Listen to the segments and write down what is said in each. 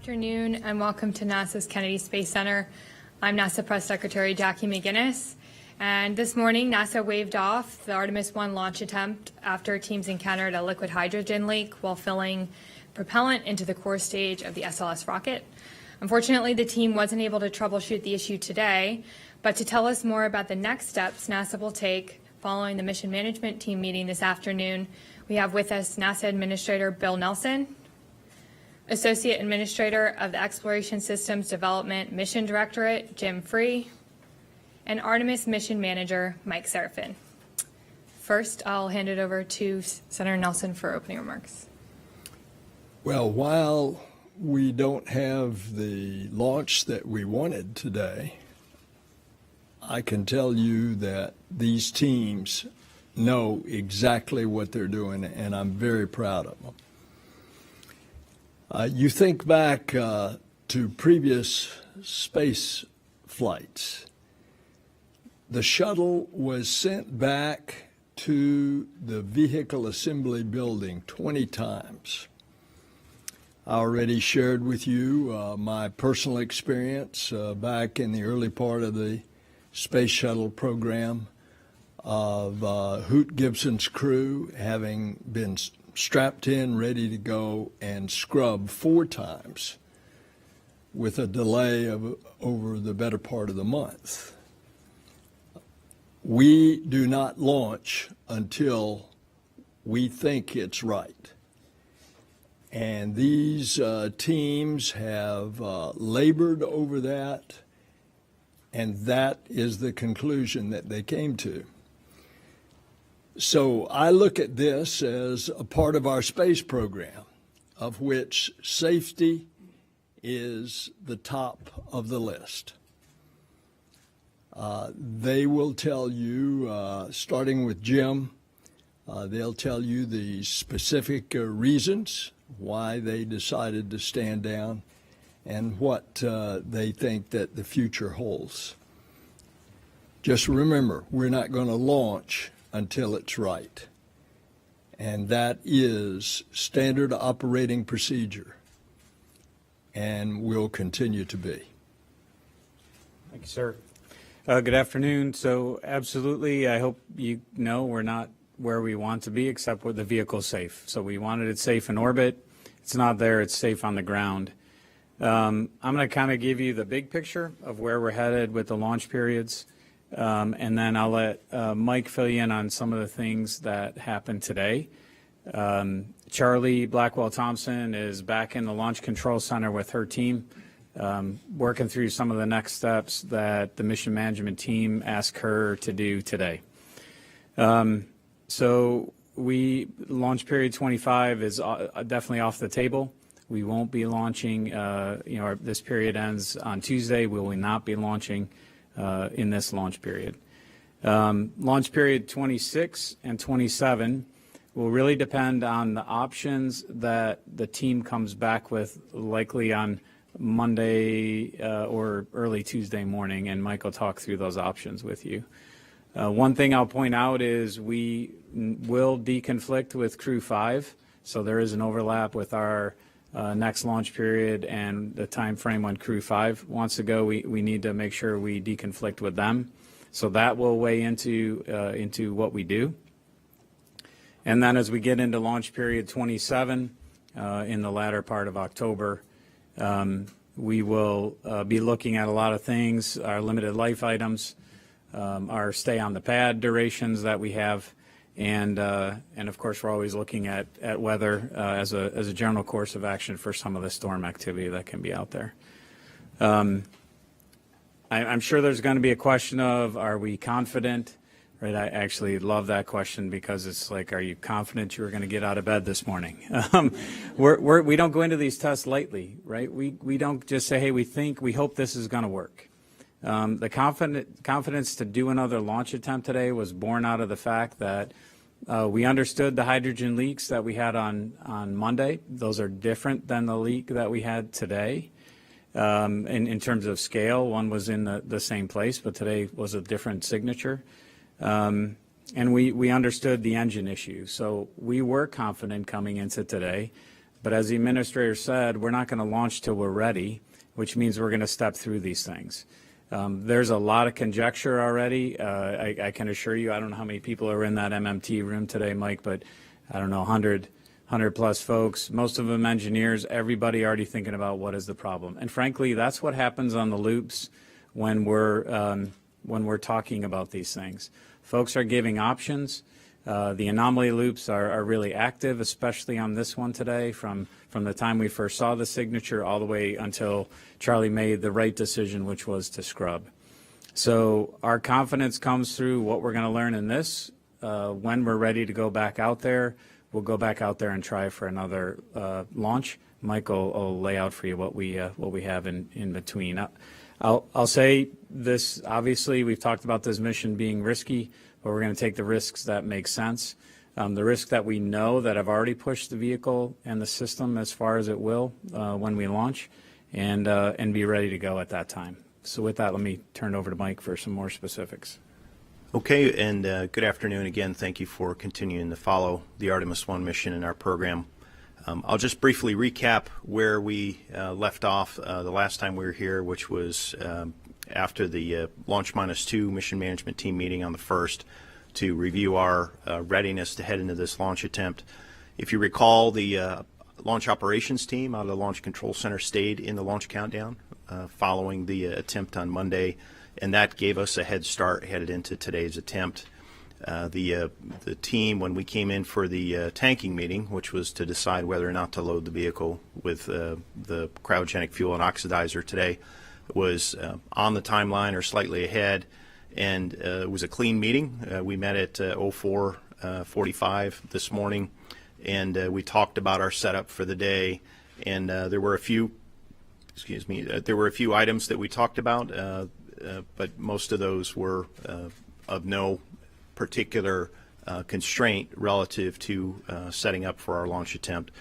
afternoon and welcome to NASA's Kennedy Space Center. I'm NASA Press Secretary Jackie McGinnis, and this morning NASA waved off the Artemis I launch attempt after teams encountered a liquid hydrogen leak while filling propellant into the core stage of the SLS rocket. Unfortunately, the team wasn't able to troubleshoot the issue today, but to tell us more about the next steps NASA will take following the mission management team meeting this afternoon, we have with us NASA Administrator Bill Nelson, Associate Administrator of the Exploration Systems Development Mission Directorate, Jim Free, and Artemis Mission Manager, Mike Serafin. First, I'll hand it over to Senator Nelson for opening remarks. Well, while we don't have the launch that we wanted today, I can tell you that these teams know exactly what they're doing, and I'm very proud of them. You think back to previous space flights. The shuttle was sent back to the vehicle assembly building 20 times. I already shared with you my personal experience back in the early part of the space shuttle program of Hoot Gibson's crew having been strapped in, ready to go, and scrubbed 4 times with a delay of over the better part of the month. We do not launch until we think it's right. And these teams have labored over that, and that is the conclusion that they came to. So I look at this as a part of our space program, of which safety is the top of the list. They will tell you, starting with Jim, they'll tell you the specific reasons why they decided to stand down and what they think that the future holds. Just remember, we're not going to launch until it's right. And that is standard operating procedure and will continue to be. Thank you, sir. Good afternoon. So absolutely, I hope you know we're not where we want to be except where the vehicle's safe. So we wanted it safe in orbit. It's not there, it's safe on the ground. I'm going to kind of give you the big picture of where we're headed with the launch periods. And then I'll let Mike fill you in on some of the things that happened today. Charlie Blackwell-Thompson is back in the Launch Control Center with her team, working through some of the next steps that the mission management team asked her to do today. So launch period 25 is definitely off the table. We won't be launching, this period ends on Tuesday. We will not be launching in this launch period. Launch period 26 and 27 will really depend on the options that the team comes back with, likely on Monday or early Tuesday morning, and Mike will talk through those options with you. One thing I'll point out is we will deconflict with Crew 5, so there is an overlap with our next launch period and the time frame when Crew 5 wants to go. We need to make sure we deconflict with them. So that will weigh into what we do. And then as we get into launch period 27 in the latter part of October, we will be looking at a lot of things, our limited life items, our stay on the pad durations that we have, and of course we're always looking at weather as a general course of action for some of the storm activity that can be out there. I'm sure there's going to be a question of, are we confident? Right, I actually love that question because it's like, are you confident you were going to get out of bed this morning? We don't go into these tests lightly, right? We don't just say, hey, we hope this is going to work. The confidence to do another launch attempt today was born out of the fact that we understood the hydrogen leaks that we had on Monday. Those are different than the leak that we had today. In terms of scale, one was in the same place, but today was a different signature. And we understood the engine issue. So we were confident coming into today But as the administrator said, we're not going to launch till we're ready, which means we're going to step through these things. There's a lot of conjecture already. I can assure you, I don't know how many people are in that MMT room today, Mike, but I don't know, 100 plus folks, most of them engineers, everybody already thinking about what is the problem. And frankly, that's what happens on the loops when we're talking about these things. Folks are giving options. The anomaly loops are really active, especially on this one today, from the time we first saw the signature all the way until Charlie made the right decision, which was to scrub. So our confidence comes through what we're going to learn in this. When we're ready to go back out there, we'll go back out there and try for another launch. Mike will lay out for you what we have in between. I'll say this, obviously, we've talked about this mission being risky, but we're going to take the risks that make sense. The risks that we know that have already pushed the vehicle and the system as far as it will when we launch, and be ready to go at that time. So with that, let me turn it over to Mike for some more specifics. Okay, and good afternoon again. Thank you for continuing to follow the Artemis I mission in our program. I'll just briefly recap where we left off the last time we were here, which was after the Launch -2 mission management team meeting on the 1st to review our readiness to head into this launch attempt. If you recall, the launch operations team out of the Launch Control Center stayed in the launch countdown following the attempt on Monday, and that gave us a head start headed into today's attempt. The team, when we came in for the tanking meeting, which was to decide whether or not to load the vehicle with the cryogenic fuel and oxidizer today, was on the timeline or slightly ahead, and it was a clean meeting. We met at 04:45 this morning, and we talked about our setup for the day, and there were a few items that we talked about, but most of those were of no particular constraint relative to setting up for our launch attempt.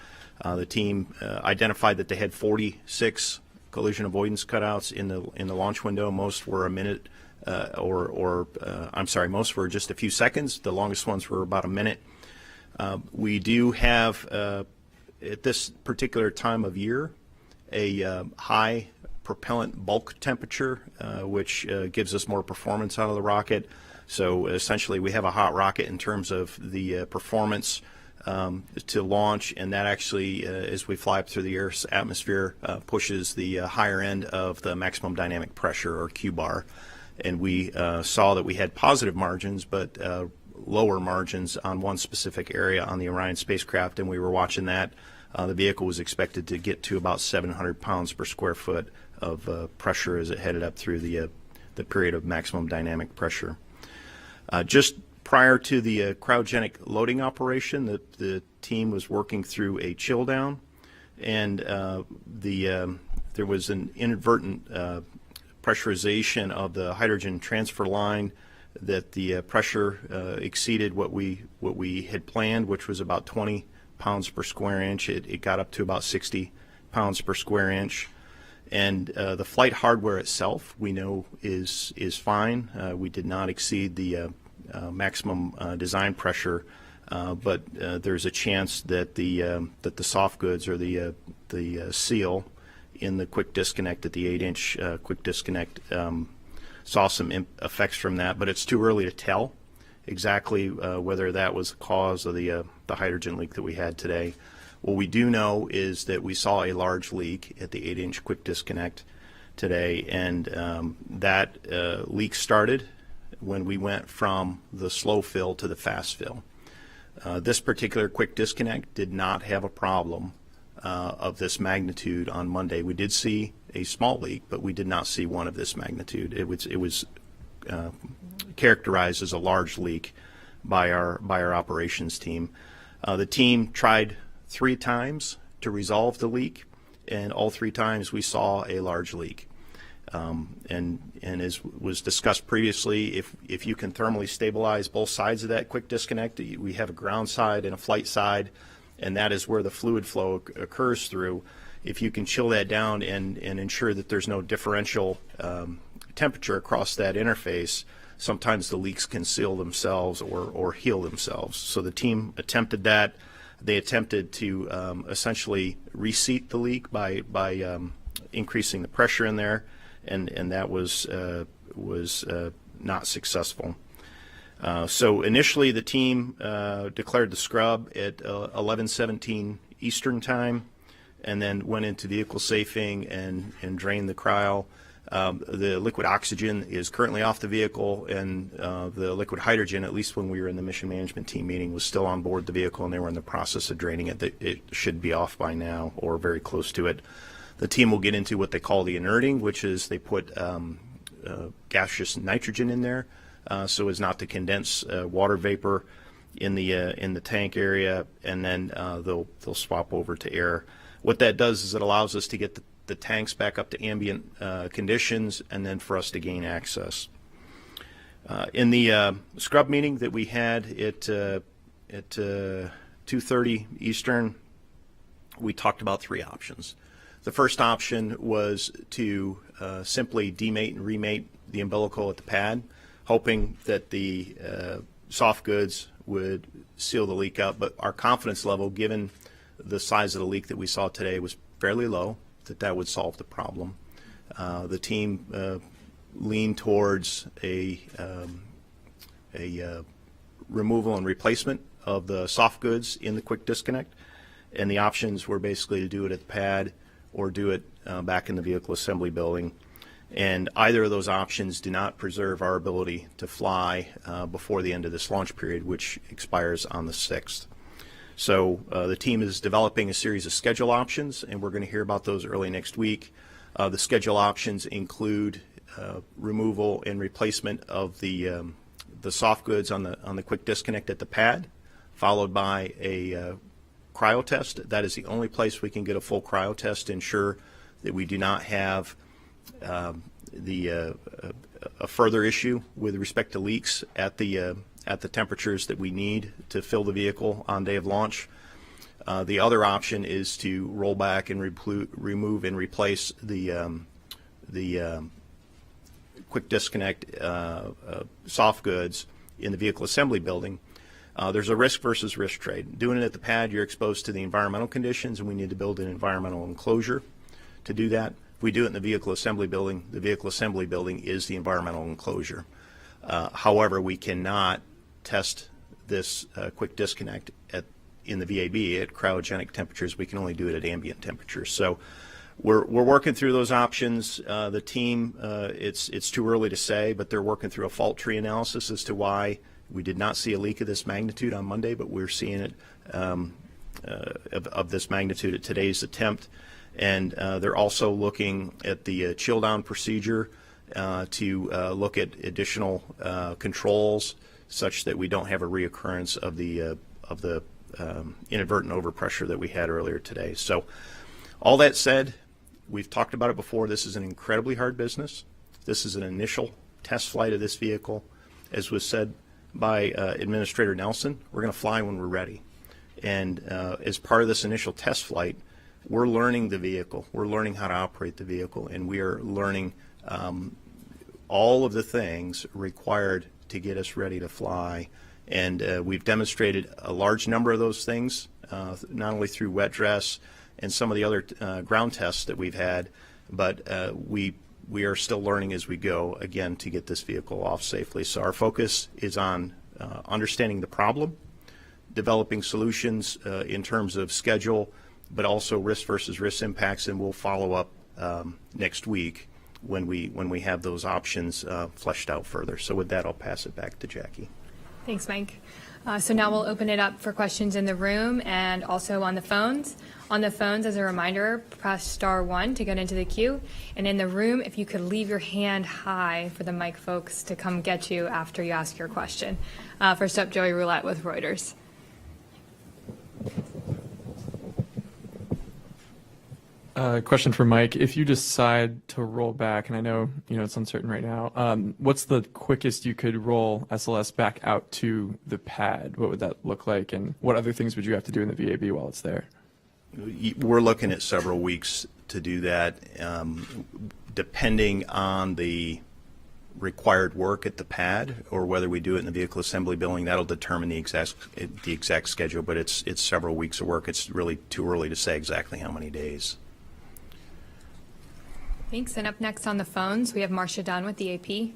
The team identified that they had 46 collision avoidance cutouts in the launch window. Most were a minute, most were just a few seconds. The longest ones were about a minute. We do have, at this particular time of year, a high propellant bulk temperature, which gives us more performance out of the rocket. So essentially, we have a hot rocket in terms of the performance to launch, and that actually, as we fly up through the Earth's atmosphere, pushes the higher end of the maximum dynamic pressure, or Q bar. And we saw that we had positive margins, but lower margins on one specific area on the Orion spacecraft, and we were watching that. The vehicle was expected to get to about 700 pounds per square foot of pressure as it headed up through the period of maximum dynamic pressure. Just prior to the cryogenic loading operation, the team was working through a chill down, and there was an inadvertent pressurization of the hydrogen transfer line, that the pressure exceeded what we had planned, which was about 20 pounds per square inch. It got up to about 60 pounds per square inch. And the flight hardware itself, we know, is fine. We did not exceed the maximum design pressure, but there's a chance that the soft goods, or the seal in the quick disconnect at the 8-inch quick disconnect, saw some effects from that. But it's too early to tell exactly whether that was the cause of the hydrogen leak that we had today. What we do know is that we saw a large leak at the 8-inch quick disconnect today, and that leak started when we went from the slow fill to the fast fill. This particular quick disconnect did not have a problem of this magnitude on Monday. We did see a small leak, but we did not see one of this magnitude. It was characterized as a large leak by our operations team. The team tried 3 times to resolve the leak, and all 3 times we saw a large leak. And as was discussed previously, if you can thermally stabilize both sides of that quick disconnect, we have a ground side and a flight side, and that is where the fluid flow occurs through. If you can chill that down and ensure that there's no differential temperature across that interface, sometimes the leaks can seal themselves or heal themselves. So the team attempted that. they attempted to essentially reseat the leak by increasing the pressure in there, and that was not successful. So initially the team declared the scrub at 11:17 Eastern time, and then went into vehicle safing and drained the cryo. The liquid oxygen is currently off the vehicle, and the liquid hydrogen, at least when we were in the mission management team meeting, was still on board the vehicle, and they were in the process of draining it. It should be off by now or very close to it. The team will get into what they call the inerting, which is they put gaseous nitrogen in there so as not to condense water vapor in the tank area, and then they'll swap over to air. What that does is it allows us to get the tanks back up to ambient conditions, and then for us to gain access. In the scrub meeting that we had at 2:30 Eastern, we talked about three options. The first option was to simply demate and remate the umbilical at the pad, hoping that the soft goods would seal the leak up. But our confidence level, given the size of the leak that we saw today, was fairly low, that would solve the problem. The team leaned towards a removal and replacement of the soft goods in the quick disconnect, and the options were basically to do it at the pad or do it back in the vehicle assembly building. And either of those options do not preserve our ability to fly before the end of this launch period, which expires on the 6th. So the team is developing a series of schedule options, and we're going to hear about those early next week. The schedule options include removal and replacement of the soft goods on the quick disconnect at the pad, followed by a cryo test. That is the only place we can get a full cryo test to ensure that we do not have a further issue with respect to leaks at the temperatures that we need to fill the vehicle on day of launch. The other option is to roll back and remove and replace the quick disconnect soft goods in the vehicle assembly building. There's a risk versus risk trade. Doing it at the pad, you're exposed to the environmental conditions, and we need to build an environmental enclosure to do that. If we do it in the vehicle assembly building, the vehicle assembly building is the environmental enclosure. However, we cannot test this quick disconnect in the VAB at cryogenic temperatures. We can only do it at ambient temperatures. So we're working through those options. The team, it's too early to say, but they're working through a fault tree analysis as to why we did not see a leak of this magnitude on Monday, but we're seeing it of this magnitude at today's attempt. And they're also looking at the chill down procedure to look at additional controls such that we don't have a reoccurrence of the inadvertent overpressure that we had earlier today. So all that said, we've talked about it before. This is an incredibly hard business. This is an initial test flight of this vehicle. As was said by Administrator Nelson, we're going to fly when we're ready. And as part of this initial test flight, we're learning the vehicle. We're learning how to operate the vehicle, and we are learning all of the things required to get us ready to fly. And we've demonstrated a large number of those things, not only through wet dress and some of the other ground tests that we've had, but we are still learning as we go, again, to get this vehicle off safely. So our focus is on understanding the problem, developing solutions in terms of schedule, but also risk versus risk impacts, and we'll follow up next week when we have those options fleshed out further. So with that, I'll pass it back to Jackie. Thanks, Mike. So now we'll open it up for questions in the room and also on the phones. On the phones, as a reminder, press *1 to get into the queue. And in the room, if you could leave your hand high for the mic folks to come get you after you ask your question. First up, Joey Roulette with Reuters. Question for Mike. If you decide to roll back, and I know it's uncertain right now, what's the quickest you could roll SLS back out to the pad? What would that look like, and what other things would you have to do in the VAB while it's there? We're looking at several weeks to do that, depending on the required work at the pad or whether we do it in the vehicle assembly building, that'll determine the exact schedule, but it's several weeks of work. It's really too early to say exactly how many days. Thanks. And up next on the phones, we have Marcia Dunn with the AP.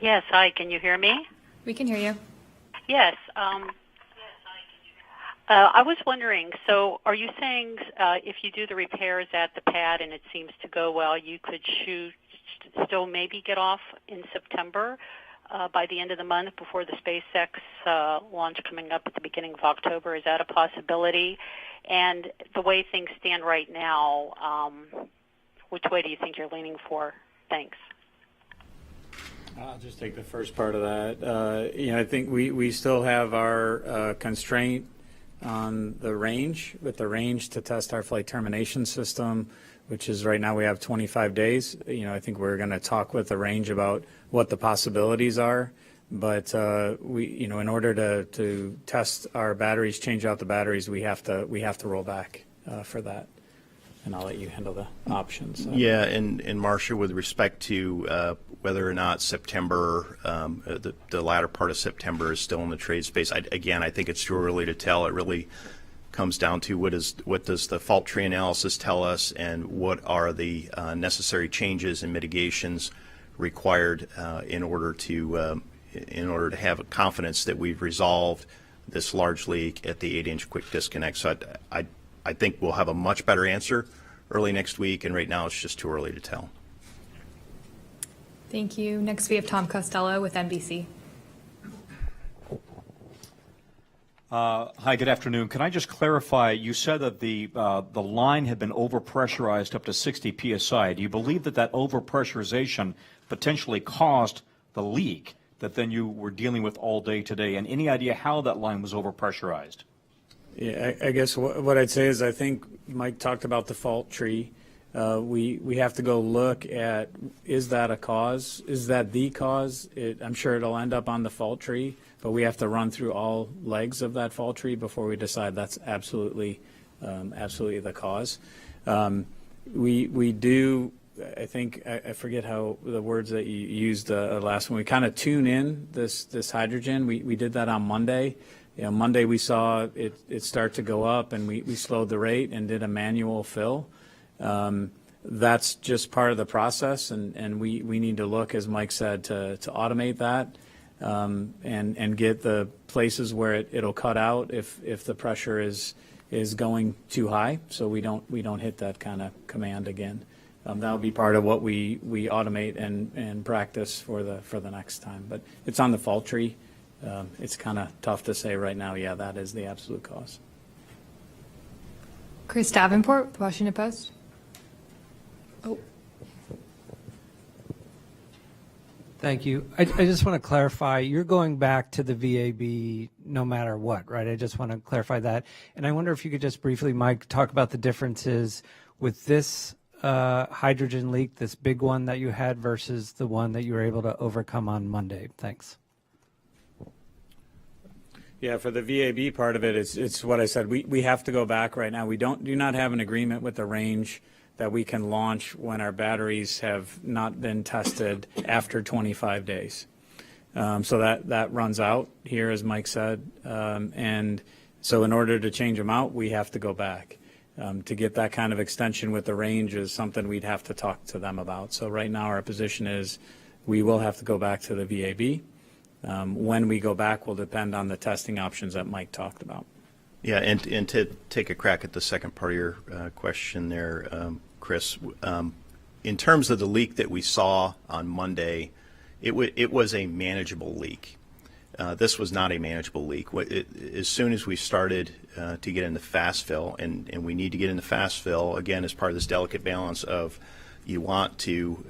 Yes, hi, can you hear me? We can hear you. Yes. I was wondering, so are you saying if you do the repairs at the pad and it seems to go well, you could still maybe get off in September by the end of the month before the SpaceX launch coming up at the beginning of October? Is that a possibility? And the way things stand right now, which way do you think you're leaning for? Thanks. I'll just take the first part of that. I think we still have our constraint on the range, with the range to test our flight termination system, which is right now we have 25 days. I think we're going to talk with the range about what the possibilities are. But in order to test our batteries, change out the batteries, we have to roll back for that. And I'll let you handle the options. Yeah, and Marcia, with respect to whether or not September, the latter part of September is still in the trade space, I think it's too early to tell. It really comes down to what does the fault tree analysis tell us, and what are the necessary changes and mitigations required in order to have confidence that we've resolved this large leak at the 8-inch quick disconnect. So I think we'll have a much better answer early next week, and right now it's just too early to tell. Thank you. Next, we have Tom Costello with NBC. Hi, good afternoon. Can I just clarify, you said that the line had been overpressurized up to 60 psi. Do you believe that overpressurization potentially caused the leak that then you were dealing with all day today? And any idea how that line was overpressurized? Yeah, I guess what I'd say is I think Mike talked about the fault tree. We have to go look at, is that a cause? Is that the cause? I'm sure it'll end up on the fault tree, but we have to run through all legs of that fault tree before we decide that's absolutely the cause. We do, I think, I forget how the words that you used last one. We kind of tune in this hydrogen. We did that on Monday. Monday we saw it start to go up, and we slowed the rate and did a manual fill. That's just part of the process, and we need to look, as Mike said, to automate that and get the places where it'll cut out if the pressure is going too high, so we don't hit that kind of command again. That'll be part of what we automate and practice for the next time. But it's on the fault tree. It's kind of tough to say right now, yeah, that is the absolute cause. Chris Davenport with the Washington Post. Oh. Thank you. I just want to clarify, you're going back to the VAB no matter what, right? I just want to clarify that. And I wonder if you could just briefly, Mike, talk about the differences with this hydrogen leak, this big one that you had, versus the one that you were able to overcome on Monday. Thanks. Yeah, for the VAB part of it, it's what I said. We have to go back right now. We do not have an agreement with the range that we can launch when our batteries have not been tested after 25 days. So that runs out here, as Mike said. And so in order to change them out, we have to go back. To get that kind of extension with the range is something we'd have to talk to them about. So right now our position is we will have to go back to the VAB. When we go back will depend on the testing options that Mike talked about. Yeah, and to take a crack at the second part of your question there, Chris, in terms of the leak that we saw on Monday, it was a manageable leak. This was not a manageable leak. As soon as we started to get into fast fill, and we need to get into fast fill, again, as part of this delicate balance of you want to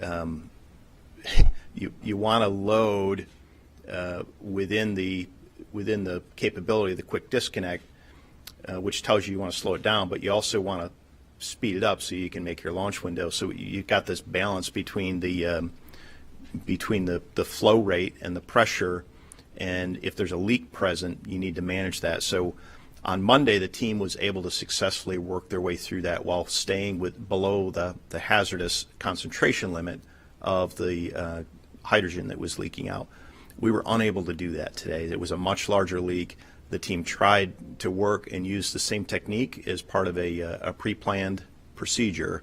you want to load within the capability of the quick disconnect, which tells you want to slow it down, but you also want to speed it up so you can make your launch window. So you've got this balance between the flow rate and the pressure, and if there's a leak present, you need to manage that. So On Monday, the team was able to successfully work their way through that while staying below the hazardous concentration limit of the hydrogen that was leaking out. We were unable to do that today. It was a much larger leak. The team tried to work and use the same technique as part of a pre-planned procedure.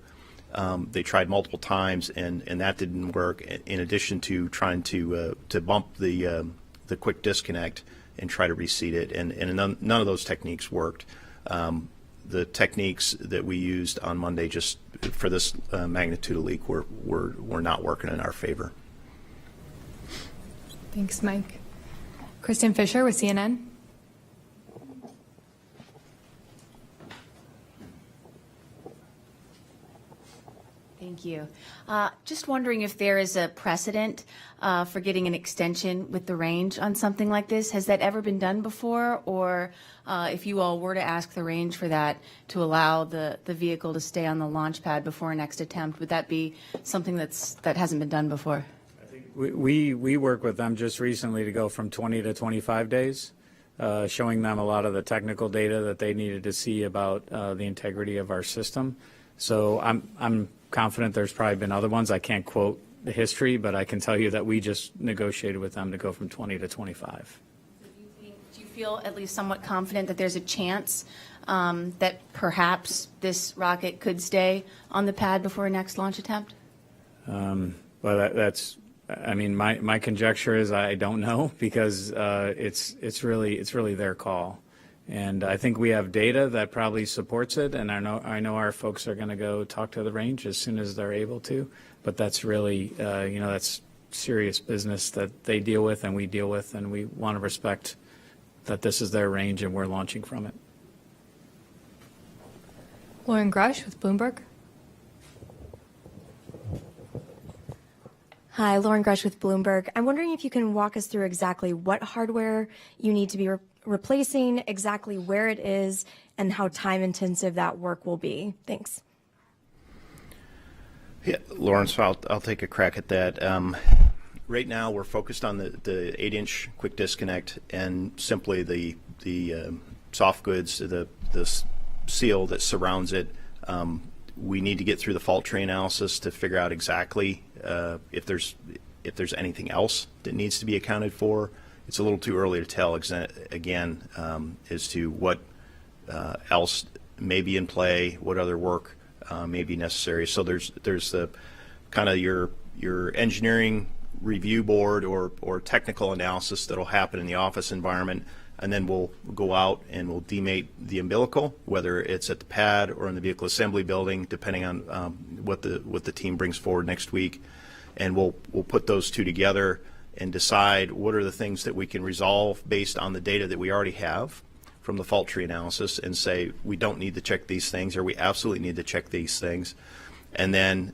They tried multiple times, and that didn't work. In addition to trying to bump the quick disconnect and try to reseat it, and none of those techniques worked. The techniques that we used on Monday just for this magnitude of leak were not working in our favor. Thanks, Mike. Kristen Fisher with CNN. Thank you. Just wondering if there is a precedent for getting an extension with the range on something like this. Has that ever been done before? Or if you all were to ask the range for that to allow the vehicle to stay on the launch pad before next attempt, would that be something that hasn't been done before? We work with them just recently to go from 20 to 25 days, showing them a lot of the technical data that they needed to see about the integrity of our system. So I'm confident there's probably been other ones. I can't quote the history, but I can tell you that we just negotiated with them to go from 20 to 25. Do you feel at least somewhat confident that there's a chance that perhaps this rocket could stay on the pad before next launch attempt? Well, that's. I mean, my conjecture is I don't know, because it's really their call. And I think we have data that probably supports it, and I know our folks are going to go talk to the range as soon as they're able to. But that's really, that's serious business that they deal with and we deal with, and we want to respect that this is their range and we're launching from it. Lauren Grush with Bloomberg. Hi, Lauren Grush with Bloomberg. I'm wondering if you can walk us through exactly what hardware you need to be replacing, exactly where it is, and how time-intensive that work will be. Thanks. Yeah, Lauren, so I'll take a crack at that. Right now, we're focused on the 8-inch quick disconnect and simply the soft goods, the seal that surrounds it. We need to get through the fault tree analysis to figure out exactly if there's anything else that needs to be accounted for. It's a little too early to tell again as to what else may be in play, what other work may be necessary. So there's the kind of your engineering review board or technical analysis that'll happen in the office environment, and then we'll go out and we'll demate the umbilical, whether it's at the pad or in the vehicle assembly building, depending on what the team brings forward next week, and we'll put those two together and decide what are the things that we can resolve based on the data that we already have from the fault tree analysis, and say we don't need to check these things, or we absolutely need to check these things. And then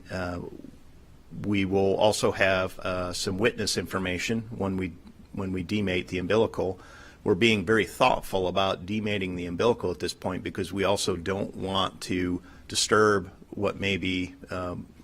we will also have some witness information when we demate the umbilical. We're being very thoughtful about demating the umbilical at this point, because we also don't want to disturb what may be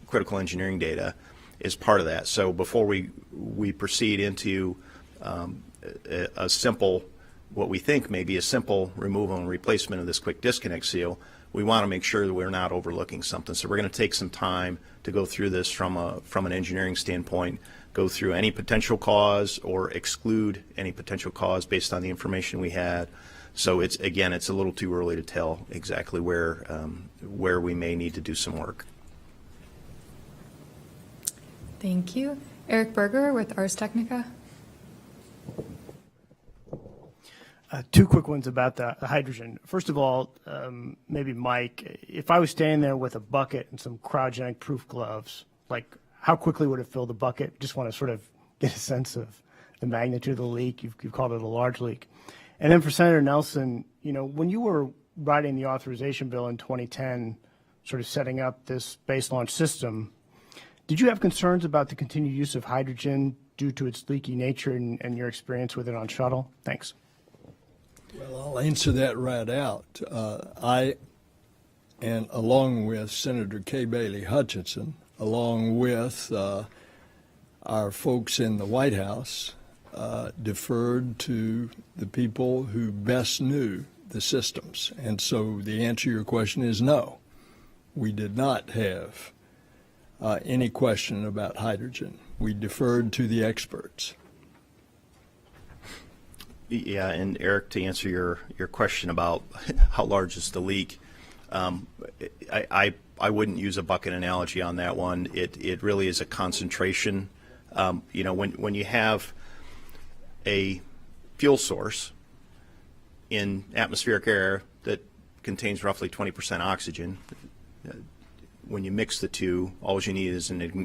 critical engineering data as part of that. So before we proceed into a simple, what we think may be a simple removal and replacement of this quick disconnect seal, we want to make sure that we're not overlooking something. So we're going to take some time to go through this from an engineering standpoint, go through any potential cause or exclude any potential cause based on the information we had. So it's a little too early to tell exactly where we may need to do some work. Thank you. Eric Berger with Ars Technica. Two quick ones about the hydrogen. First of all, maybe Mike, if I was standing there with a bucket and some cryogenic proof gloves, like how quickly would it fill the bucket? Just want to sort of get a sense of the magnitude of the leak. You've called it a large leak. And then for Senator Nelson, when you were writing the authorization bill in 2010, sort of setting up this space launch system, did you have concerns about the continued use of hydrogen due to its leaky nature and your experience with it on shuttle? Thanks. Well, I'll answer that right out. I, and along with Senator Kay Bailey Hutchinson, along with our folks in the White House, deferred to the people who best knew the systems. And so the answer to your question is no. We did not have any question about hydrogen. We deferred to the experts. Yeah, and Eric, to answer your question about how large is the leak, I wouldn't use a bucket analogy on that one. It really is a concentration. When you have a fuel source in atmospheric air that contains roughly 20% oxygen, when you mix the two, all you need is an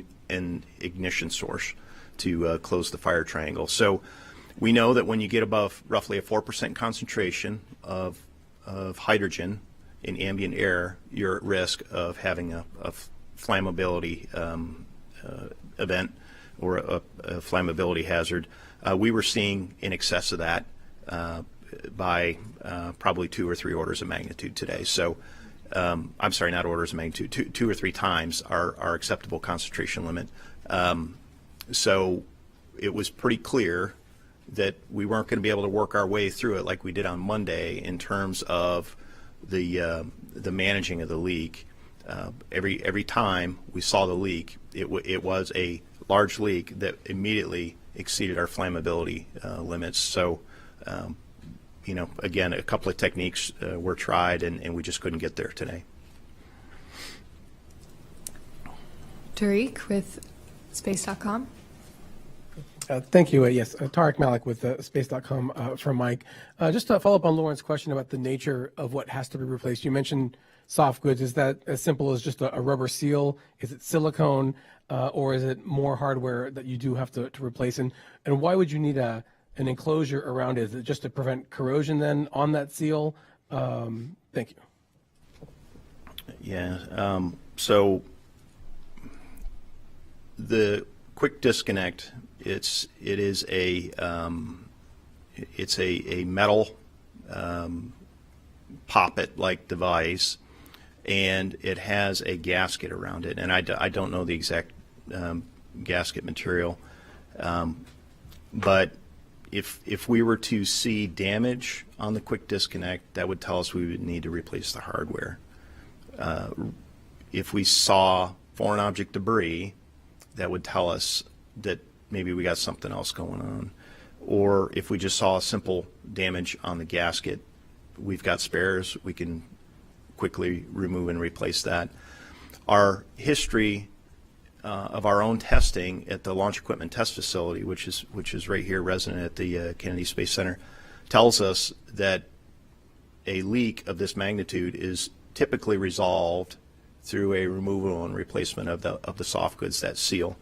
ignition source to close the fire triangle. So we know that when you get above roughly a 4% concentration of hydrogen in ambient air, you're at risk of having a flammability event or a flammability hazard. We were seeing in excess of that by probably 2 or 3 orders of magnitude today. So I'm sorry, not orders of magnitude, two or three times our acceptable concentration limit. So it was pretty clear that we weren't going to be able to work our way through it like we did on Monday in terms of the managing of the leak. Every time we saw the leak, it was a large leak that immediately exceeded our flammability limits. So, again, a couple of techniques were tried, and we just couldn't get there today. Tariq with space.com. Thank you. Yes, Tariq Malik with space.com from Mike. Just to follow up on Lauren's question about the nature of what has to be replaced. You mentioned soft goods. Is that as simple as just a rubber seal? Is it silicone? Or is it more hardware that you do have to replace? And why would you need an enclosure around it? Is it just to prevent corrosion then on that seal? Thank you. Yeah. So the quick disconnect, it is a metal poppet-like device, and it has a gasket around it. And I don't know the exact gasket material, but if we were to see damage on the quick disconnect, that would tell us we would need to replace the hardware. If we saw foreign object debris, that would tell us that maybe we got something else going on. Or if we just saw a simple damage on the gasket, we've got spares. We can quickly remove and replace that. Our history of our own testing at the Launch Equipment Test Facility, which is right here resident at the Kennedy Space Center, tells us that a leak of this magnitude is typically resolved through a removal and replacement of the soft goods, that seal.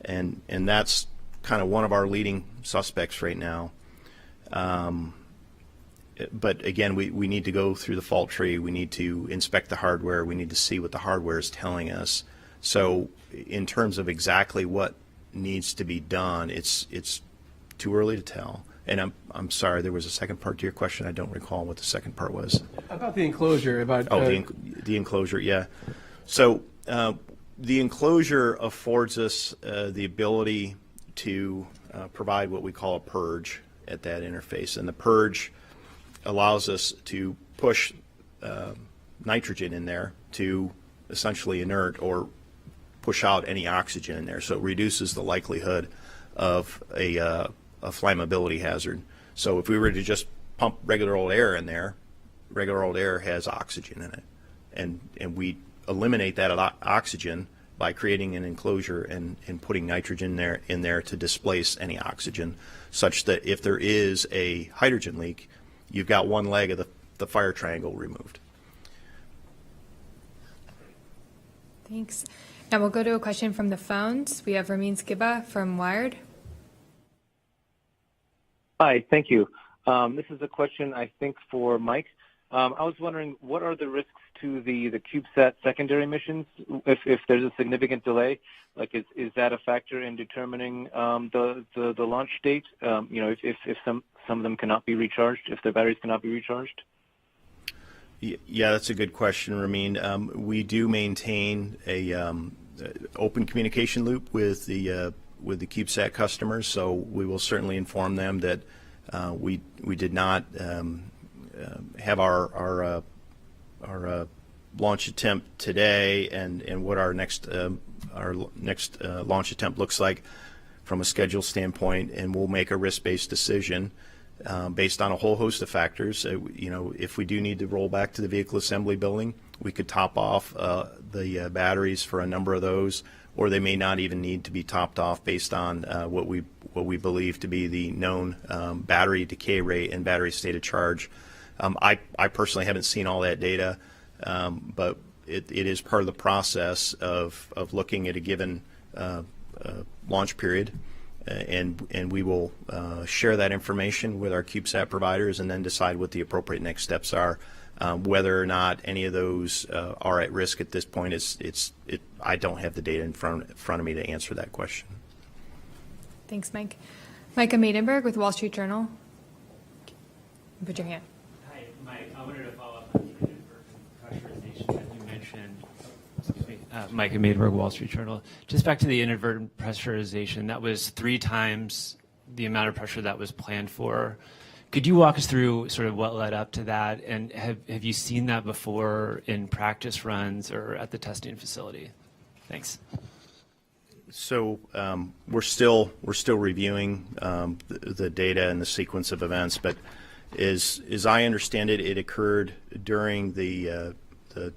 And that's kind of one of our leading suspects right now. But again, we need to go through the fault tree. We need to inspect the hardware. We need to see what the hardware is telling us. So in terms of exactly what needs to be done, it's too early to tell. And I'm sorry, there was a second part to your question. I don't recall what the second part was. About the enclosure. The enclosure, yeah. So the enclosure affords us the ability to provide what we call a purge at that interface. And the purge allows us to push nitrogen in there to essentially inert or push out any oxygen in there. So it reduces the likelihood of a flammability hazard. So if we were to just pump regular old air in there, regular old air has oxygen in it. And we eliminate that oxygen by creating an enclosure and putting nitrogen in there to displace any oxygen, such that if there is a hydrogen leak, you've got one leg of the fire triangle removed. Thanks. Now we'll go to a question from the phones. We have Ramin Skiba from Wired. Hi, thank you. This is a question, I think, for Mike. I was wondering, what are the risks to the CubeSat secondary missions if there's a significant delay? Like, is that a factor in determining the launch date? If some of them cannot be recharged, if the batteries cannot be recharged? Yeah, that's a good question, Ramin. We do maintain a open communication loop with the CubeSat customers, so we will certainly inform them that we did not have our launch attempt today and what our next launch attempt looks like from a schedule standpoint, and we'll make a risk-based decision based on a whole host of factors. If we do need to roll back to the vehicle assembly building, we could top off the batteries for a number of those, or they may not even need to be topped off based on what we believe to be the known battery decay rate and battery state of charge. I personally haven't seen all that data, but it is part of the process of looking at a given launch period, and we will share that information with our CubeSat providers and then decide what the appropriate next steps are. Whether or not any of those are at risk at this point, I don't have the data in front of me to answer that question. Thanks, Mike. Micah Maidenberg with Wall Street Journal. Put your hand. Hi, Mike. I wanted to follow up on the inadvertent pressurization that you mentioned. Excuse me. Micah Maidenberg, Wall Street Journal. Just back to the inadvertent pressurization, that was 3 times the amount of pressure that was planned for. Could you walk us through sort of what led up to that, and have you seen that before in practice runs or at the testing facility? Thanks. So we're still reviewing the data and the sequence of events, but as I understand it, it occurred during the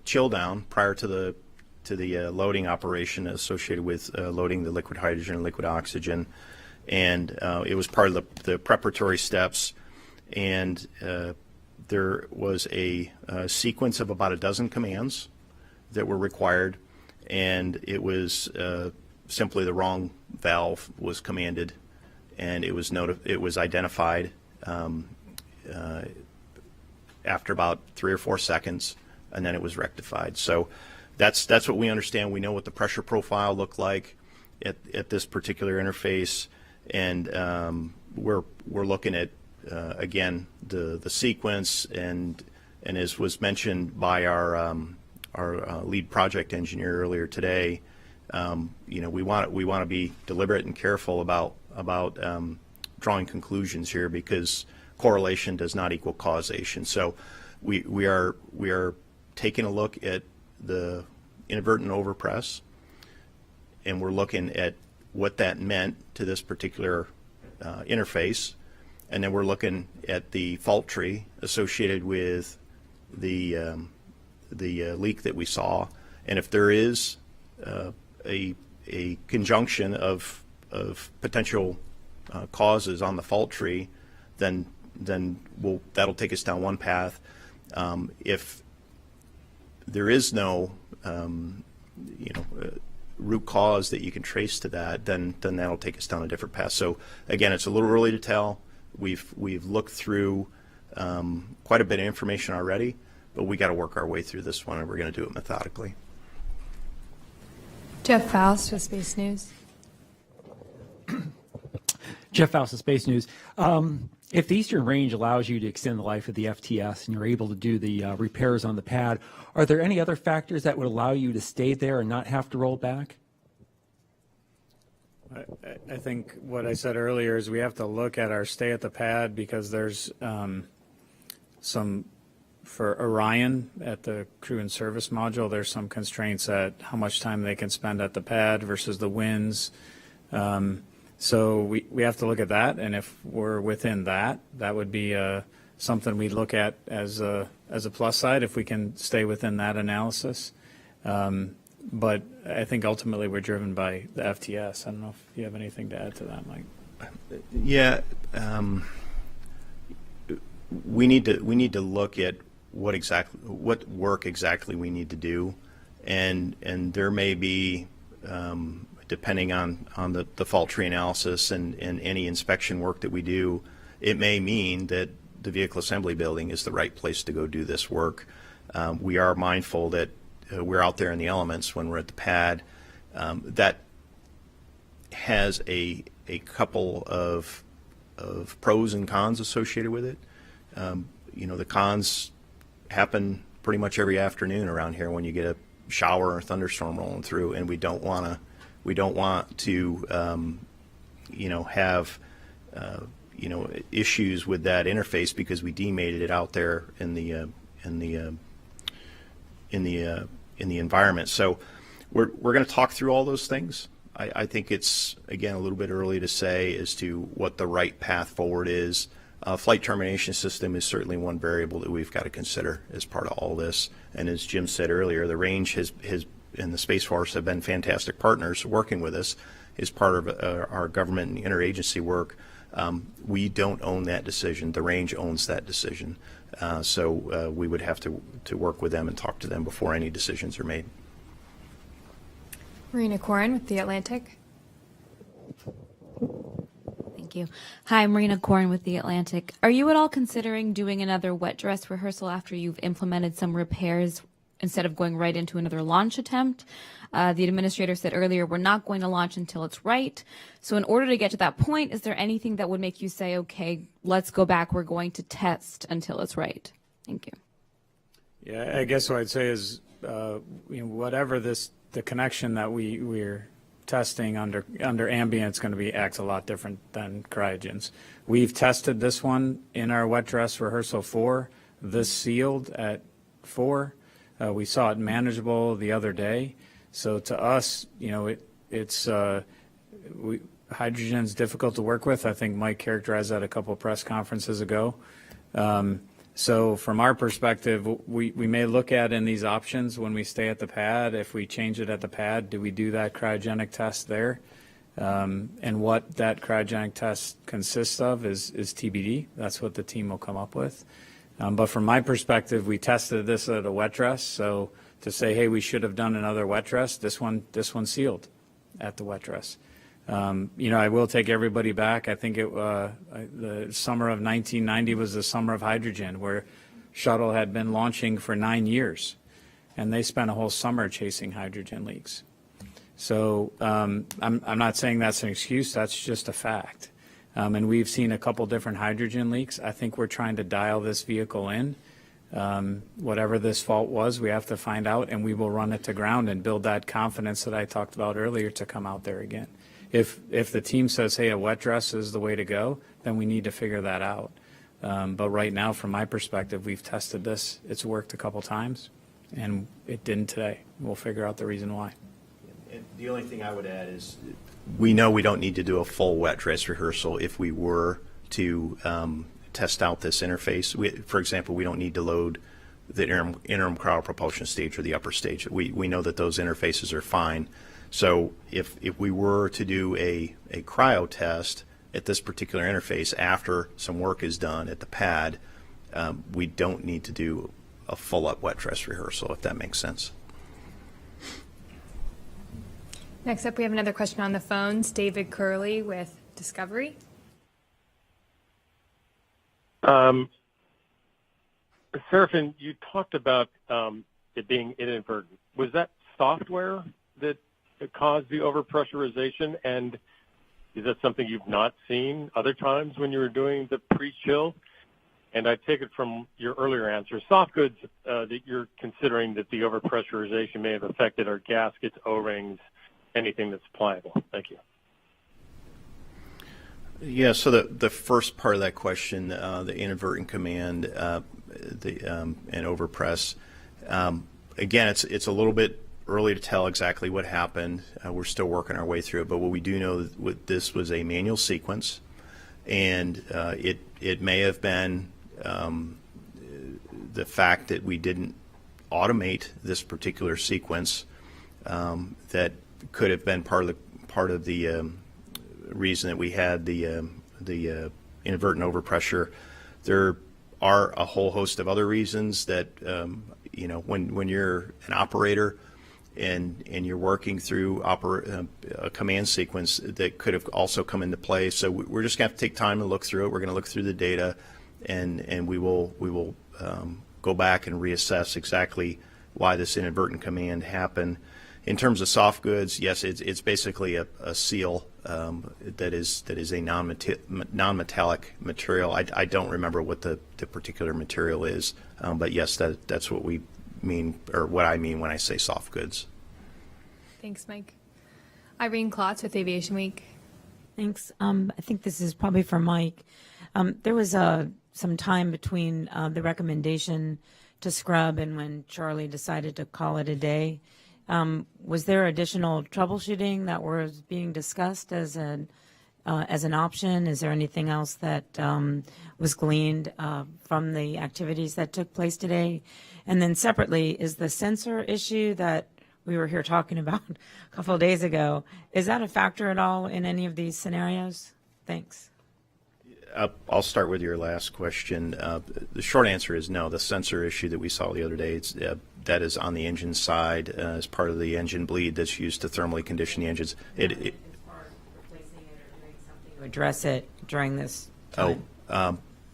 chill down prior to the loading operation associated with loading the liquid hydrogen and liquid oxygen, and it was part of the preparatory steps. And there was a sequence of about a dozen commands that were required, and it was simply the wrong valve was commanded, and it was identified after about 3 or 4 seconds, and then it was rectified. So that's what we understand. We know what the pressure profile looked like at this particular interface, and we're looking at again the sequence, and as was mentioned by our lead project engineer earlier today, we want to be deliberate and careful about drawing conclusions here, because correlation does not equal causation. So we are taking a look at the inadvertent overpress, and we're looking at what that meant to this particular interface. And then we're looking at the fault tree associated with the leak that we saw, and if there is a conjunction of potential causes on the fault tree, then that'll take us down one path. If there is no root cause that you can trace to that, then that'll take us down a different path. So again, it's a little early to tell. We've looked through quite a bit of information already, but we got to work our way through this one, and we're going to do it methodically. Jeff Faust with Space News. Jeff Faust of Space News. If the Eastern Range allows you to extend the life of the FTS and you're able to do the repairs on the pad, are there any other factors that would allow you to stay there and not have to roll back? I think what I said earlier is we have to look at our stay at the pad, because there's some, for Orion at the crew and service module, there's some constraints at how much time they can spend at the pad versus the winds. So we have to look at that, and if we're within that, that would be something we'd look at as a plus side if we can stay within that analysis. But I think ultimately we're driven by the FTS. I don't know if you have anything to add to that, Mike. Yeah, we need to look at what work exactly we need to do, and there may be, depending on the fault tree analysis and any inspection work that we do, it may mean that the vehicle assembly building is the right place to go do this work. We are mindful that we're out there in the elements when we're at the pad. That has a couple of pros and cons associated with it. The cons happen pretty much every afternoon around here when you get a shower or thunderstorm rolling through, and we don't want to have issues with that interface because we demated it out there in the environment. So we're going to talk through all those things. I think it's, again, a little bit early to say as to what the right path forward is. Flight termination system is certainly one variable that we've got to consider as part of all this. And as Jim said earlier, the range has and the Space Force have been fantastic partners working with us as part of our government and interagency work. We don't own that decision. The range owns that decision. So we would have to work with them and talk to them before any decisions are made. Marina Corin with The Atlantic. Thank you. Hi, Marina Corin with The Atlantic. Are you at all considering doing another wet dress rehearsal after you've implemented some repairs instead of going right into another launch attempt? The administrator said earlier, we're not going to launch until it's right. So in order to get to that point, is there anything that would make you say, okay, let's go back, we're going to test until it's right? Thank you. Yeah, I guess what I'd say is, whatever the connection that we're testing under ambient is going to acts a lot different than cryogens. We've tested this one in our wet dress rehearsal 4, this sealed at 4. We saw it manageable the other day. So to us, hydrogen's difficult to work with. I think Mike characterized that a couple of press conferences ago. So from our perspective, we may look at in these options when we stay at the pad, if we change it at the pad, do we do that cryogenic test there? And what that cryogenic test consists of is TBD. That's what the team will come up with. But from my perspective, we tested this at a wet dress. So to say, hey, we should have done another wet dress, this one sealed at the wet dress. I will take everybody back. I think the summer of 1990 was the summer of hydrogen, where shuttle had been launching for 9 years, and they spent a whole summer chasing hydrogen leaks. So I'm not saying that's an excuse. That's just a fact. And we've seen a couple different hydrogen leaks. I think we're trying to dial this vehicle in. Whatever this fault was, we have to find out, and we will run it to ground and build that confidence that I talked about earlier to come out there again. If the team says, hey, a wet dress is the way to go, then we need to figure that out. But right now, from my perspective, we've tested this. It's worked a couple times, and it didn't today. We'll figure out the reason why. And the only thing I would add is we know we don't need to do a full wet dress rehearsal if we were to test out this interface. For example, we don't need to load the interim cryo propulsion stage or the upper stage. We know that those interfaces are fine. So if we were to do a cryo test at this particular interface after some work is done at the pad, we don't need to do a full-up wet dress rehearsal, if that makes sense. Next up, we have another question on the phones. David Curley with Discovery. Serafin, you talked about it being inadvertent. Was that software that caused the overpressurization, and is that something you've not seen other times when you were doing the pre-chill? And I take it from your earlier answer, soft goods, that you're considering that the overpressurization may have affected our gaskets, O-rings, anything that's pliable. Thank you. Yeah, so the first part of that question, the inadvertent command and overpress, again, it's a little bit early to tell exactly what happened. We're still working our way through it, but what we do know that this was a manual sequence, and it may have been the fact that we didn't automate this particular sequence that could have been part of the reason that we had the inadvertent overpressure. There are a whole host of other reasons that when you're an operator and you're working through a command sequence that could have also come into play. So we're just going to have to take time to look through it. We're going to look through the data, and we will go back and reassess exactly why this inadvertent command happened. In terms of soft goods, yes, it's basically a seal that is a non-metallic material. I don't remember what the particular material is, but yes, that's what we mean, or what I mean when I say soft goods. Thanks, Mike. Irene Klotz with Aviation Week. Thanks. I think this is probably for Mike. There was some time between the recommendation to scrub and when Charlie decided to call it a day. Was there additional troubleshooting that was being discussed as an option? Is there anything else that was gleaned from the activities that took place today? And then separately, is the sensor issue that we were here talking about a couple of days ago, is that a factor at all in any of these scenarios? Thanks. I'll start with your last question. The short answer is no. The sensor issue that we saw the other day, that is on the engine side as part of the engine bleed that's used to thermally condition the engines. To address it during this time?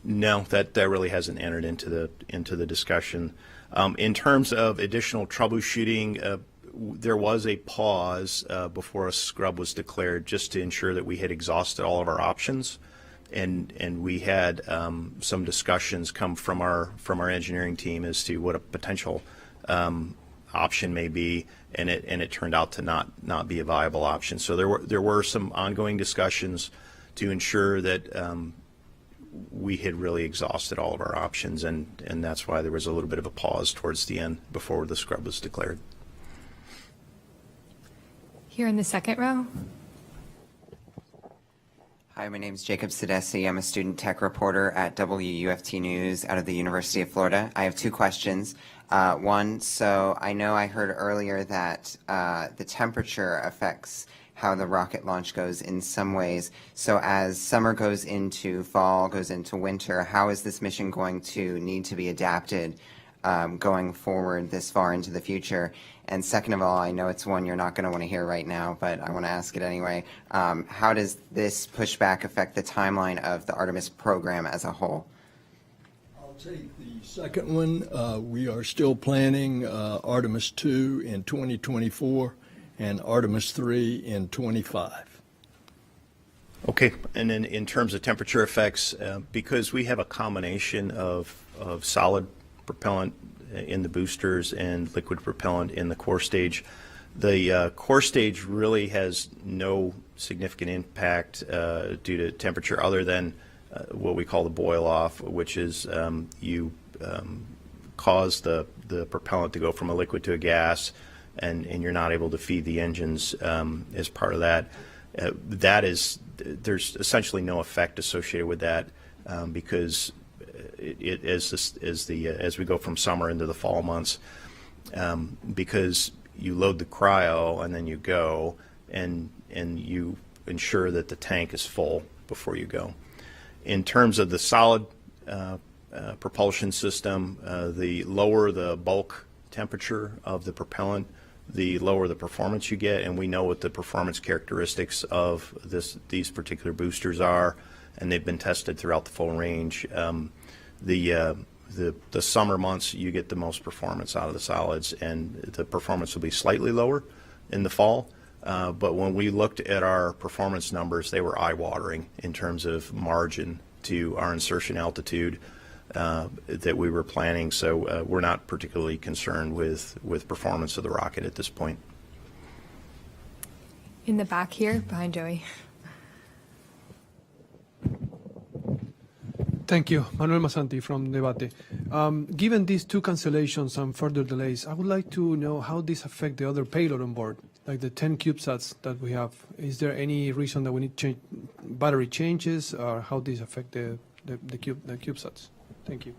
No, that really hasn't entered into the discussion. In terms of additional troubleshooting, there was a pause before a scrub was declared just to ensure that we had exhausted all of our options. And we had some discussions come from our engineering team as to what a potential option may be, and it turned out to not be a viable option. So there were some ongoing discussions to ensure that we had really exhausted all of our options, and that's why there was a little bit of a pause towards the end before the scrub was declared. Here in the second row. Hi, my name is Jacob Sidesi. I'm a student tech reporter at WUFT News out of the University of Florida. I have two questions. One, so I know I heard earlier that the temperature affects how the rocket launch goes in some ways. So as summer goes into fall, goes into winter, how is this mission going to need to be adapted going forward this far into the future? And second of all, I know it's one you're not going to want to hear right now, but I want to ask it anyway. How does this pushback affect the timeline of the Artemis program as a whole? I'll take the second one. We are still planning Artemis II in 2024 and Artemis III in 25. Okay, and then in terms of temperature effects, because we have a combination of solid propellant in the boosters and liquid propellant in the core stage, the core stage really has no significant impact due to temperature other than what we call the boil off, which is you cause the propellant to go from a liquid to a gas, and you're not able to feed the engines as part of that. There's essentially no effect associated with that because as we go from summer into the fall months, because you load the cryo and then you go and you ensure that the tank is full before you go. In terms of the solid propulsion system, the lower the bulk temperature of the propellant, the lower the performance you get, and we know what the performance characteristics of these particular boosters are, and they've been tested throughout the full range. The summer months you get the most performance out of the solids, and the performance will be slightly lower in the fall. But when we looked at our performance numbers, they were eye-watering in terms of margin to our insertion altitude that we were planning. So we're not particularly concerned with performance of the rocket at this point. In the back here, behind Joey. Thank you. Manuel Masanti from Debate. Given these two cancellations and further delays, I would like to know how this affect the other payload on board, like the 10 CubeSats that we have. Is there any reason that we need to battery changes, or how this affect the CubeSats? Thank you.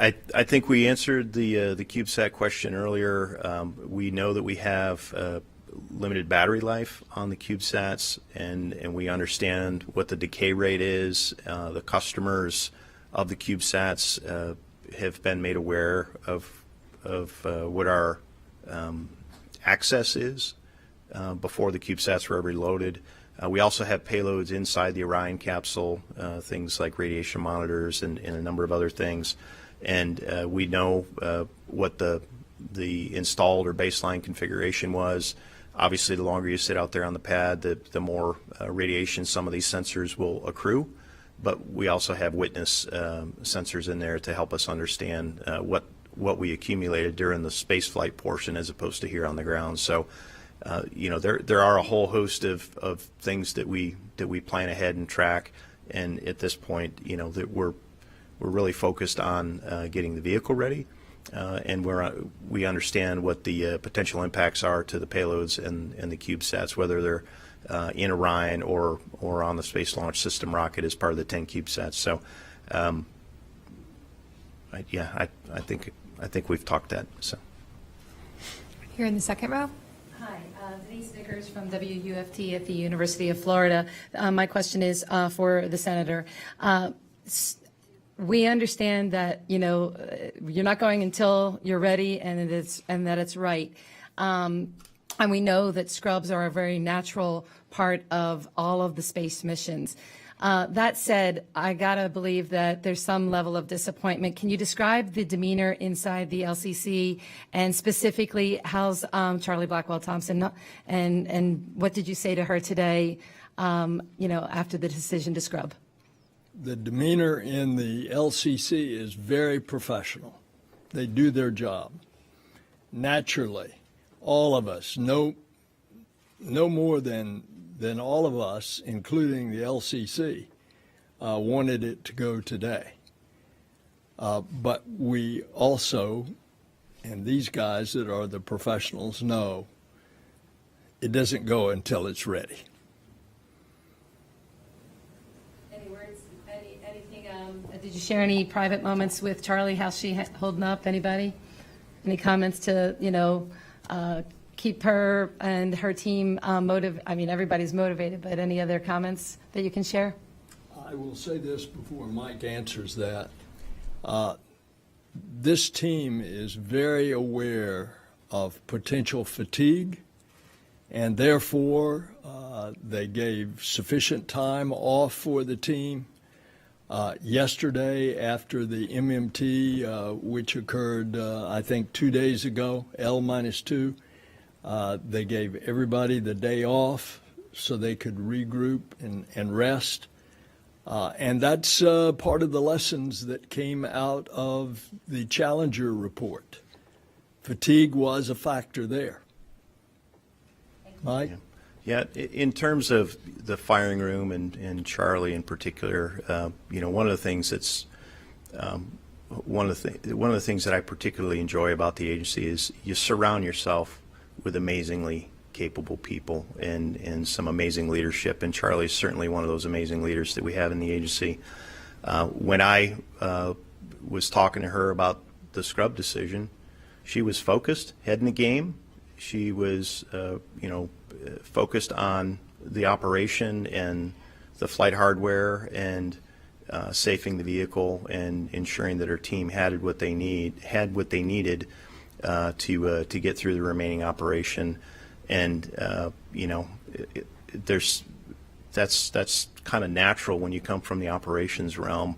I think we answered the CubeSat question earlier. We know that we have limited battery life on the CubeSats, and we understand what the decay rate is. The customers of the CubeSats have been made aware of what our access is before the CubeSats were ever loaded. We also have payloads inside the Orion capsule, things like radiation monitors and a number of other things. And we know what the installed or baseline configuration was. Obviously, the longer you sit out there on the pad, the more radiation some of these sensors will accrue. But we also have witness sensors in there to help us understand what we accumulated during the space flight portion as opposed to here on the ground. So there are a whole host of things that we plan ahead and track, and at this point, that we're really focused on getting the vehicle ready, and we understand what the potential impacts are to the payloads and the CubeSats, whether they're in Orion or on the Space Launch System rocket as part of the 10 CubeSats. So, I think we've talked that. So. Here in the second row. Hi, Denise Vickers from WUFT at the University of Florida. My question is for the senator. We understand that you're not going until you're ready and that it's right. And we know that scrubs are a very natural part of all of the space missions. That said, I gotta believe that there's some level of disappointment. Can you describe the demeanor inside the LCC, and specifically how's Charlie Blackwell Thompson, and what did you say to her today, after the decision to scrub? The demeanor in the LCC is very professional. They do their job. Naturally, all of us, no more than all of us, including the LCC, wanted it to go today. But we also, and these guys that are the professionals know, it doesn't go until it's ready. Any words, anything, did you share any private moments with Charlie? How's she holding up? Anybody? Any comments to, keep her and her team everybody's motivated, but any other comments that you can share? I will say this before Mike answers that. This team is very aware of potential fatigue, and therefore they gave sufficient time off for the team. Yesterday, after the MMT, which occurred, I think, 2 days ago, L-2, they gave everybody the day off so they could regroup and rest. And that's part of the lessons that came out of the Challenger report. Fatigue was a factor there. Mike? Yeah, in terms of the firing room and Charlie in particular, one of the things that's one of the things that I particularly enjoy about the agency is you surround yourself with amazingly capable people and some amazing leadership, and Charlie's certainly one of those amazing leaders that we have in the agency. When I was talking to her about the scrub decision, she was focused, head in the game. She was, focused on the operation and the flight hardware and safing the vehicle and ensuring that her team had what they needed to get through the remaining operation. And that's kind of natural when you come from the operations realm.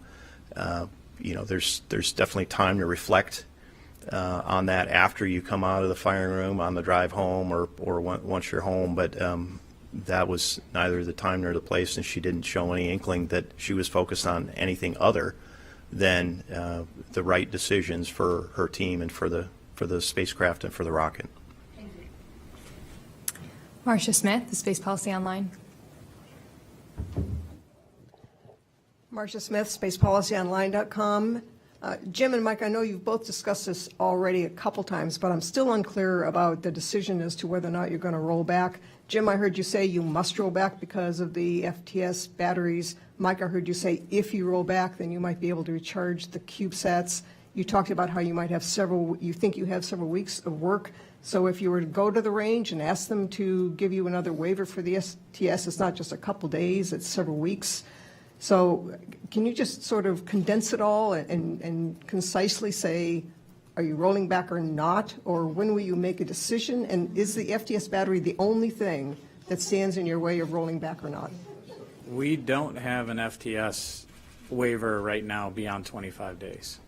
There's definitely time to reflect on that after you come out of the firing room, on the drive home, or once you're home. But that was neither the time nor the place, and she didn't show any inkling that she was focused on anything other than the right decisions for her team and for the spacecraft and for the rocket. Thank you. Marcia Smith, the Space Policy Online. Marcia Smith, spacepolicyonline.com. Jim and Mike, I know you've both discussed this already a couple times, but I'm still unclear about the decision as to whether or not you're going to roll back. Jim, I heard you say you must roll back because of the FTS batteries. Mike, I heard you say if you roll back, then you might be able to recharge the CubeSats. You talked about how you might have you think you have several weeks of work. So if you were to go to the range and ask them to give you another waiver for the STS, it's not just a couple days, it's several weeks. So can you just sort of condense it all and concisely say, are you rolling back or not? Or when will you make a decision? And is the FTS battery the only thing that stands in your way of rolling back or not? We don't have an FTS waiver right now beyond 25 days.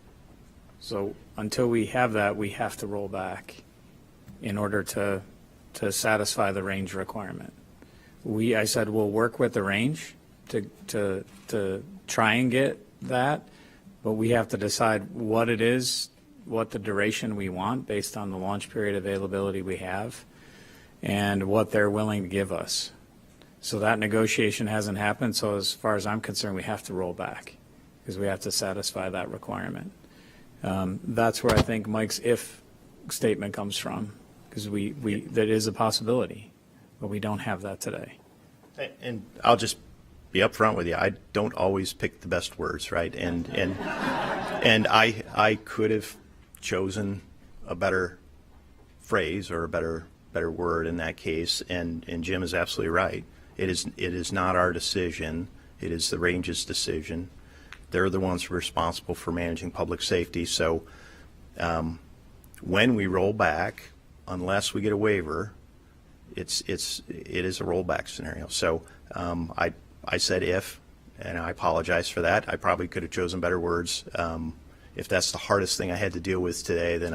So until we have that, we have to roll back in order to satisfy the range requirement. I said we'll work with the range to try and get that, but we have to decide what it is, what the duration we want based on the launch period availability we have. and what they're willing to give us. So that negotiation hasn't happened. So as far as I'm concerned, we have to roll back because we have to satisfy that requirement. That's where I think Mike's if statement comes from, because that is a possibility, but we don't have that today. And I'll just be upfront with you. I don't always pick the best words, right? And I could have chosen a better phrase or a better word in that case. And Jim is absolutely right. It is not our decision. It is the range's decision. They're the ones responsible for managing public safety. So when we roll back, unless we get a waiver, it is a rollback scenario. So I said if, and I apologize for that. I probably could have chosen better words. If that's the hardest thing I had to deal with today, then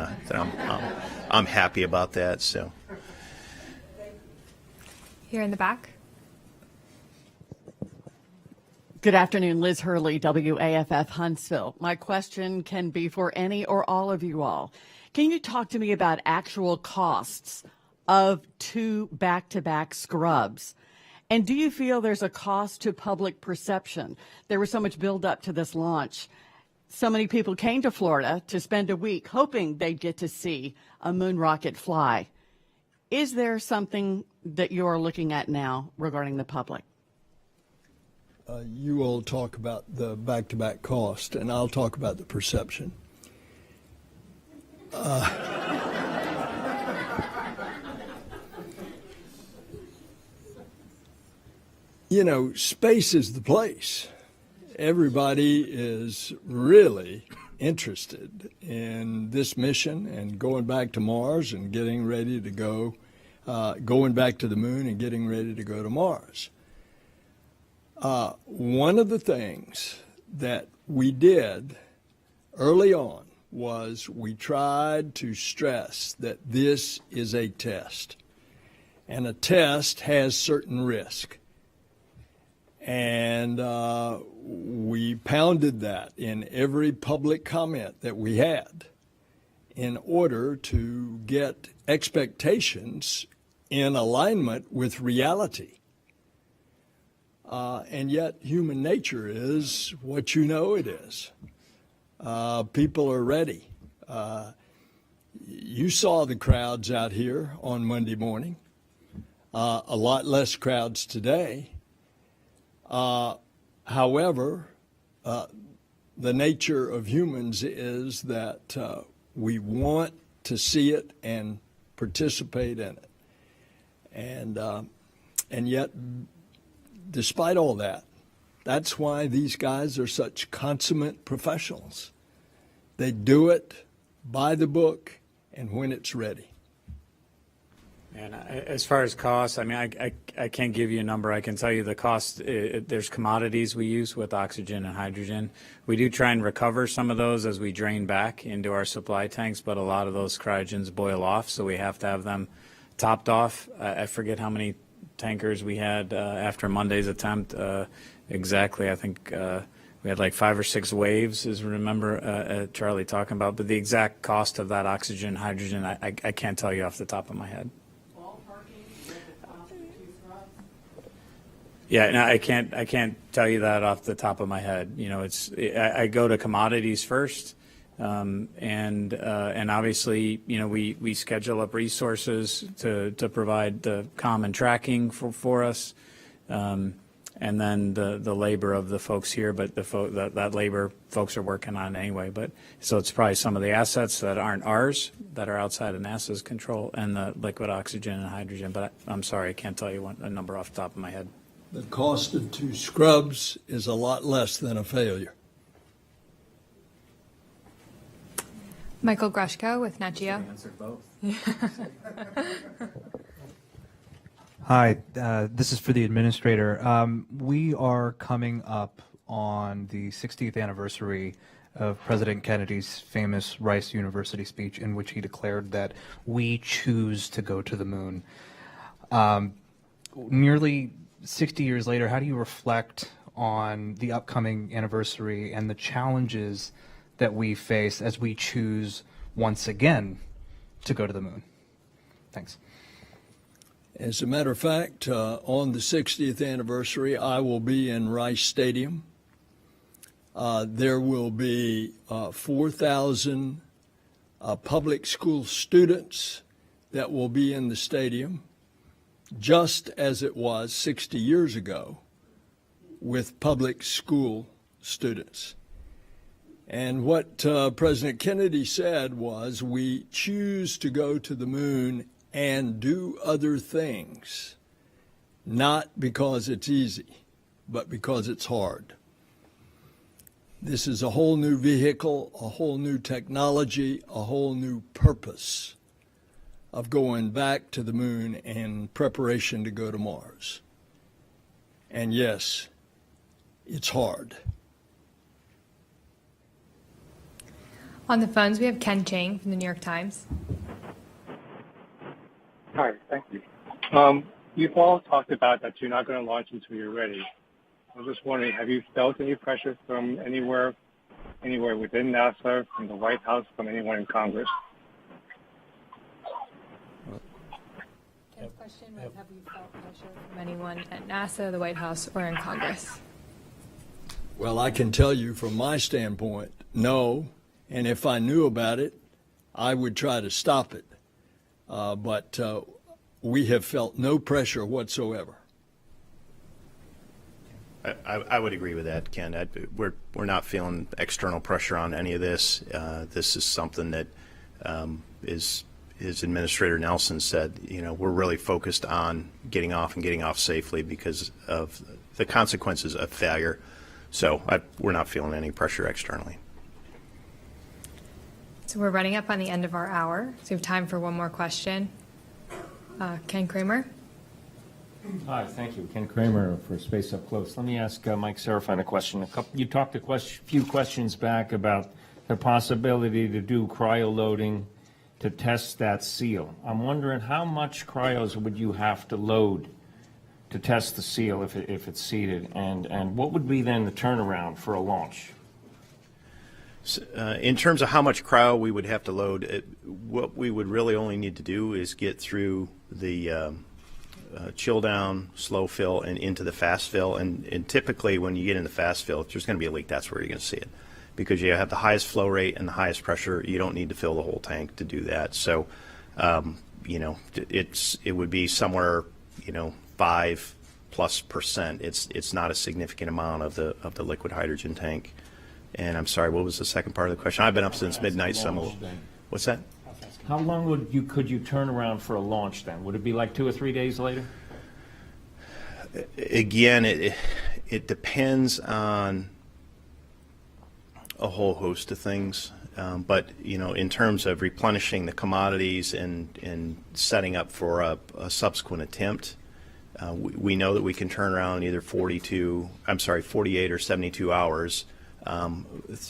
I'm happy about that. So Here in the back. Good afternoon, Liz Hurley, WAFF Huntsville. My question can be for any or all of you all. Can you talk to me about actual costs of 2 back-to-back scrubs? And do you feel there's a cost to public perception? There was so much build-up to this launch. So many people came to Florida to spend a week hoping they'd get to see a moon rocket fly. Is there something that you're looking at now regarding the public? You all talk about the back-to-back cost, and I'll talk about the perception. You know, space is the place. Everybody is really interested in this mission and going back to Mars and getting ready to go, going back to the moon and getting ready to go to Mars. One of the things that we did early on was we tried to stress that this is a test, and a test has certain risk. And we pounded that in every public comment that we had in order to get expectations in alignment with reality. And yet human nature is what you know it is. People are ready. You saw the crowds out here on Monday morning. A lot less crowds today. However, the nature of humans is that we want to see it and participate in it. And yet, despite all that, that's why these guys are such consummate professionals. They do it by the book and when it's ready. And as far as costs, I mean, I can't give you a number. I can tell you the cost. There's commodities we use with oxygen and hydrogen. We do try and recover some of those as we drain back into our supply tanks, but a lot of those cryogens boil off, so we have to have them topped off. I forget how many tankers we had after Monday's attempt. Exactly, I think we had like 5 or 6 waves, as we remember Charlie talking about. But the exact cost of that oxygen, hydrogen, I can't tell you off the top of my head. Yeah, no, I can't tell you that off the top of my head. You know, I go to commodities first, and obviously, you know, we schedule up resources to provide the common tracking for us, and then the labor of the folks here. But that labor folks are working on anyway. But so it's probably some of the assets that aren't ours that are outside of NASA's control, and the liquid oxygen and hydrogen. But I'm sorry, I can't tell you a number off the top of my head. The cost of 2 scrubs is a lot less than a failure. Michael Grushko with Nat Geo. Answer both. Hi, this is for the administrator. We are coming up on the 60th anniversary of President Kennedy's famous Rice University speech in which he declared that we choose to go to the moon. Nearly 60 years later, how do you reflect on the upcoming anniversary and the challenges that we face as we choose once again to go to the moon? Thanks. As a matter of fact, on the 60th anniversary, I will be in Rice Stadium. There will be 4,000 public school students that will be in the stadium, just as it was 60 years ago with public school students. And what President Kennedy said was, we choose to go to the moon and do other things, not because it's easy, but because it's hard. This is a whole new vehicle, a whole new technology, a whole new purpose of going back to the moon in preparation to go to Mars. And yes, it's hard. On the phones, we have Ken Chang from the New York Times. Hi, thank you. You've all talked about that you're not going to launch until you're ready. I was just wondering, have you felt any pressure from anywhere within NASA, from the White House, from anyone in Congress? Ken's question was, have you felt pressure from anyone at NASA, the White House, or in Congress? Well, I can tell you from my standpoint, no. And if I knew about it, I would try to stop it. But we have felt no pressure whatsoever. I would agree with that, Ken. We're not feeling external pressure on any of this. This is something that is, as Administrator Nelson said, we're really focused on getting off and getting off safely because of the consequences of failure. So we're not feeling any pressure externally. So we're running up on the end of our hour, so we have time for one more question. Ken Kramer. Hi, thank you. Ken Kramer for Space Up Close. Let me ask Mike Serafine a question. You talked a few questions back about the possibility to do cryo-loading to test that seal. I'm wondering how much cryos would you have to load to test the seal if it's seated, and what would be then the turnaround for a launch? In terms of how much cryo we would have to load, what we would really only need to do is get through the chill down, slow fill, and into the fast fill. And typically when you get into fast fill, if there's going to be a leak, that's where you're going to see it. Because you have the highest flow rate and the highest pressure, you don't need to fill the whole tank to do that. So, it would be somewhere, 5+%. It's not a significant amount of the liquid hydrogen tank. And I'm sorry, what was the second part of the question? I've been up since midnight. What's that? How long could you turn around for a launch then? Would it be like 2 or 3 days later? Again, it depends on a whole host of things. But, in terms of replenishing the commodities and setting up for a subsequent attempt, we know that we can turn around in either 48 or 72 hours.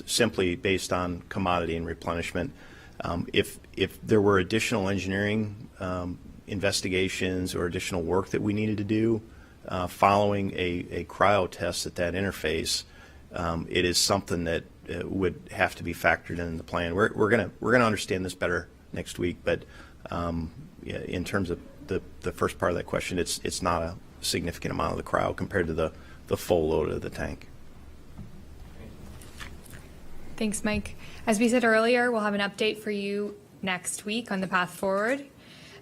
Simply based on commodity and replenishment. If there were additional engineering investigations or additional work that we needed to do following a cryo test at that interface, it is something that would have to be factored in the plan. We're gonna understand this better next week, but in terms of the first part of that question, it's not a significant amount of the cryo compared to the full load of the tank. Thanks, Mike. As we said earlier, we'll have an update for you next week on the path forward.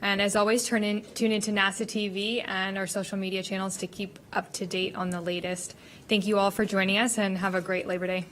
And as always, tune into NASA TV and our social media channels to keep up to date on the latest. Thank you all for joining us, and have a great Labor Day.